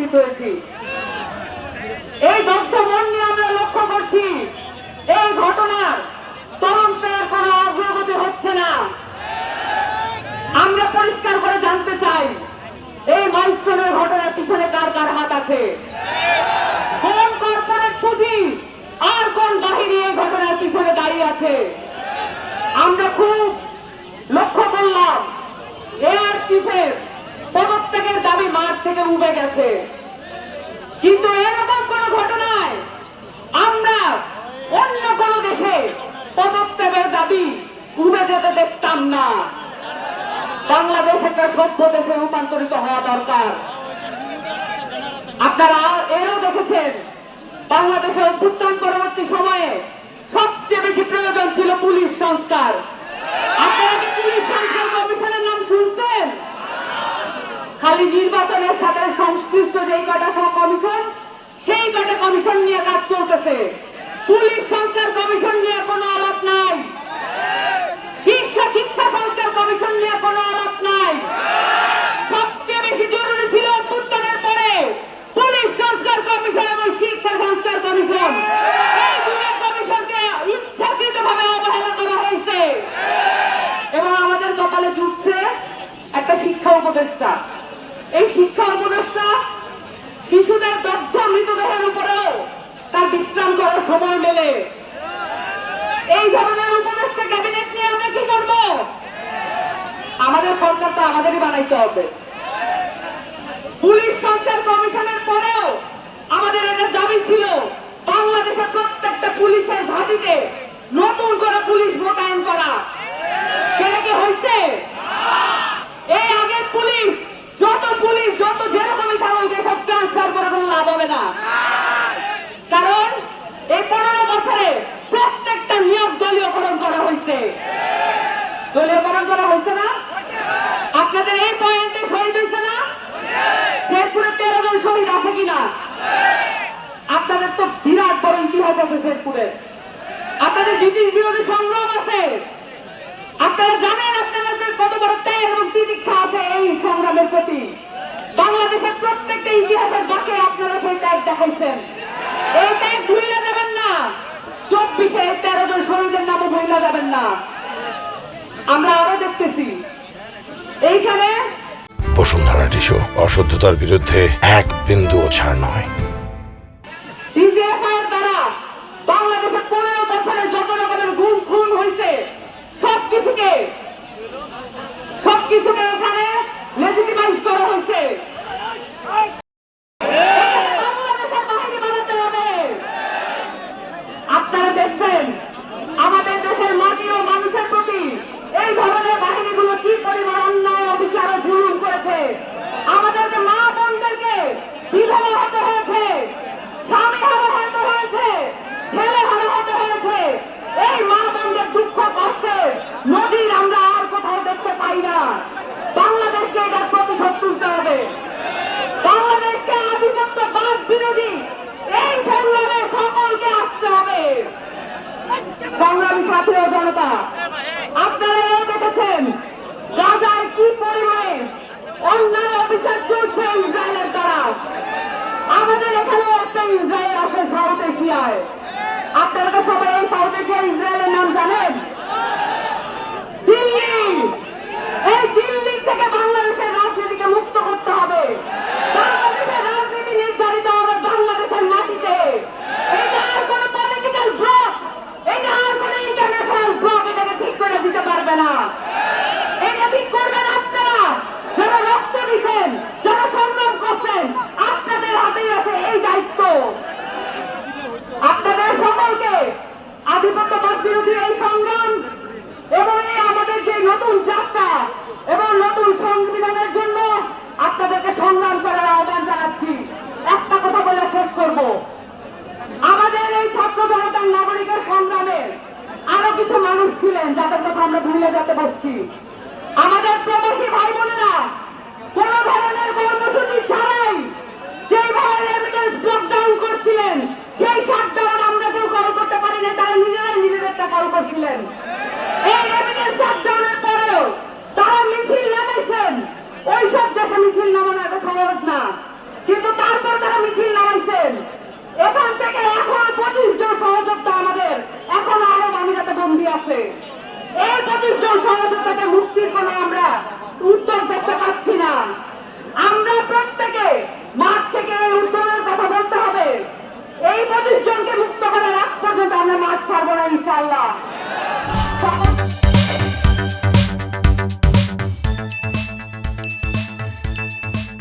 উপস্থিত হয়েছি। এই দগ্ধ মন নিয়ে আমরা লক্ষ্য করছি এই ঘটনার তদন্তের কোনো অগ্রগতি হচ্ছে না। আমরা পরিষ্কার করে জানতে চাই এই মাইলস্টোনের ঘটনার পিছনে কার কার হাত আছে, কোন কর্পোরেট পুঁজি আর কোন বাহিনী এই ঘটনার পিছনে দাঁড়িয়ে আছে। আমরা খুব লক্ষ্য করলাম এয়ার চিফের পদত্যাগের দাবি মাঠ থেকে উবে গেছে, কিন্তু এরকম কোন ঘটনায় আমরা অন্য কোন দেশে পদত্যাগের দাবি উবে যেতে দেখতাম না। বাংলাদেশ একটা সভ্য দেশে রূপান্তরিত হওয়া দরকার। আপনারা এরও দেখেছেন বাংলাদেশের অভ্যুত্থান পরবর্তী সময়ে সবচেয়ে বেশি প্রয়োজন ছিল পুলিশ সংস্কার। আপনারা কি পুলিশ সংস্কার কমিশনের নাম শুনছেন? খালি নির্বাচনের সাথে সংশ্লিষ্ট যেই কটা কমিশন, সেই কটা কমিশন নিয়ে কাজ চলতেছে। পুলিশ সংস্কার কমিশন নিয়ে কোনো আলাপ নাই, শীর্ষ শিক্ষা সংস্কার কমিশন নিয়ে কোনো আলাপ নাই। সবচেয়ে বেশি জরুরি ছিল অভ্যুত্থানের পরে পুলিশ সংস্কার কমিশন এবং শিক্ষা সংস্কার কমিশন। এই দুটো কমিশনকে ইচ্ছাকৃতভাবে অবহেলা করা হয়েছে এবং আমাদের কপালে জুটছে একটা শিক্ষা উপদেষ্টা। এই শিক্ষা উপদেষ্টা শিশুদের দগ্ধ মৃতদেহের উপরেও তার বিশ্রাম করার সময় মেলে। এই ধরনের উপদেষ্টা ক্যাবিনেট নিয়ে আমরা কি করব? আমাদের সরকারটা আমাদেরই বানাইতে হবে। পুলিশ সংস্কার কমিশনের পরেও আমাদের একটা দাবি ছিল বাংলাদেশের প্রত্যেকটা পুলিশের ঘাঁটিতে নতুন করে পুলিশ মোতায়েন করা। সেটা কি হয়েছে? এই আগের পুলিশ যত যেরকমই থাকুক এসব ট্রান্সফার করে কোনো লাভ হবে না, কারণ এই 15 বছরে প্রত্যেকটা নিয়োগ দলীয়করণ করা হয়েছে। দলীয়করণ করা হয়েছে না? আপনাদের এই পয়েন্টে শহীদ হয়েছে না? শেরপুরে 13 জন শহীদ আছে কিনা? আপনাদের তো বিরাট বড় ইতিহাস আছে শেরপুরে, আপনাদের ব্রিটিশ বিরোধী সংগ্রাম আছে। আপনারা জানেন আপনাদের কত বড় ত্যাগ এবং তিতিক্ষা আছে এই সংগ্রামের প্রতি। বাংলাদেশের প্রত্যেকটা ইতিহাসের বাঁকে আপনারা সেই ত্যাগ দেখাইছেন। এই ত্যাগ ভুলে যাবেন না। 24-এ 13 জন শহীদের নামও ভুলে যাবেন না। আমরা আরো দেখতেছি এইখানে বসুন্ধরা টিস্যু অশুদ্ধতার বিরুদ্ধে এক বিন্দুও ছাড় নয়। ডিজিএফআইয়ের দ্বারা বাংলাদেশে 15 বছরে যত রকমের গুম খুন হয়েছে সবকিছুকে এখানে লেজিটিমাইজ করা হয়েছে। আপনারা দেখছেন আমাদের দেশের মাটি ও মানুষের প্রতি এই ধরনের বাহিনীগুলো কি পরিমাণ অন্যায় অবিচার ও জুলুম করেছে। আমাদের মা বোনদেরকে বিধবা হতে হয়েছে, স্বামী হারা হতে হয়েছে, ছেলে হারা হতে হয়েছে। এই মা বোনদের দুঃখ কষ্টে নদীর আমরা আর কোথাও দেখতে পাই না। বাংলাদেশকে এটার প্রতিশোধ তুলতে হবে। বাংলাদেশকে আধিপত্যবাদ বিরোধী এই সংগ্রামে সকলকে আসতে হবে। সংগ্রামী সাথী ও জনতা, আপনারা দেখেছেন গাজায় কি পরিমাণে অন্যায় অবিচার চলছে ইসরায়েলের দ্বারা। আমাদের এখানে একটা ইসরায়েল আছে সাউথ এশিয়ায়। আপনারা তো সবাই এই সাউথ এশিয়া ইসরায়েলের নাম জানেন। দিল্লি, এই দিল্লি থেকে বাংলাদেশের রাজনীতিকে মুক্ত করতে হবে। বাংলাদেশের রাজনীতি নির্ধারিত হবে বাংলাদেশের মাটিতে। এটা আর কোন পলিটিক্যাল ব্লক, এটা আর কোন ইন্টারন্যাশনাল ব্লক এটাকে ঠিক করে দিতে পারবে না। এটা ঠিক করবেন আপনারা যারা রক্ত দিচ্ছেন, যারা সংগ্রাম করছেন। আপনাদের হাতেই আছে এই দায়িত্ব। আপনাদের সকলকে আধিপত্যবাদ বিরোধী এই সংগ্রাম এবং এই আমাদের যে নতুন যাত্রা এবং নতুন সংবিধানের জন্য আপনাদেরকে সংগ্রাম করার আহ্বান জানাচ্ছি। একটা কথা বলে শেষ করব, আমাদের এই ছাত্র জনতার নাগরিকের সংগ্রামে আরো কিছু মানুষ ছিলেন যাদের কথা আমরা ভুলে যেতে বসছি। আমাদের প্রবাসী ভাই বোনেরা কোন ধরনের কর্মসূচি ছাড়াই যেভাবে রেমিটেন্স ব্লকডাউন করছিলেন, সেই শাটডাউন আমরা কেউ কল করতে পারি না, তারা নিজেরাই নিজেদেরটা কল করছিলেন। এই রেমিটেন্স শাটডাউনের পরেও তারা মিছিল নামাইছেন। ওইসব দেশে মিছিল নামানো এত সহজ না, কিন্তু তারপর করছে। এই 25 জন সহযোদ্ধাকে মুক্তির কোনো আমরা উদ্যোগ দেখতে পাচ্ছি না। আমরা প্রত্যেকে মাঠ থেকে এই উদ্যোগের কথা বলতে হবে। এই 25 জনকে মুক্ত করার আগ পর্যন্ত আমরা মাঠ ছাড়বো না ইনশাআল্লাহ।